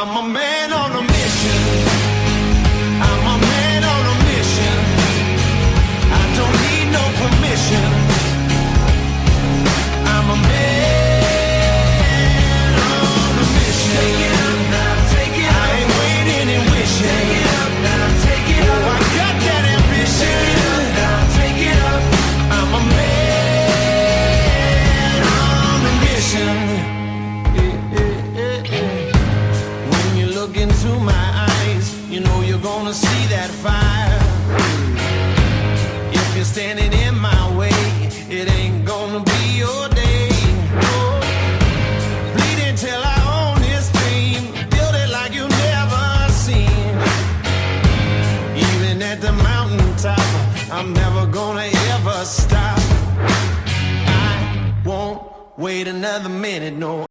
I'm a man on a mission. I'm a man on a mission. I don't need no permission. I'm a man on a mission. Take it up now, take it up. I ain't waiting and wishing. Take it up now, take it up. Oh, I got that ambition. Take it up now, take it up. I'm a man on a mission. When you look into my eyes, you know you're gonna see that fire. If you're standing in my way, it ain't gonna be your day. Oh, bleeding till I own this dream, build it like you never seen. Even at the mountaintop, I'm never gonna ever stop. I won't wait another minute, no.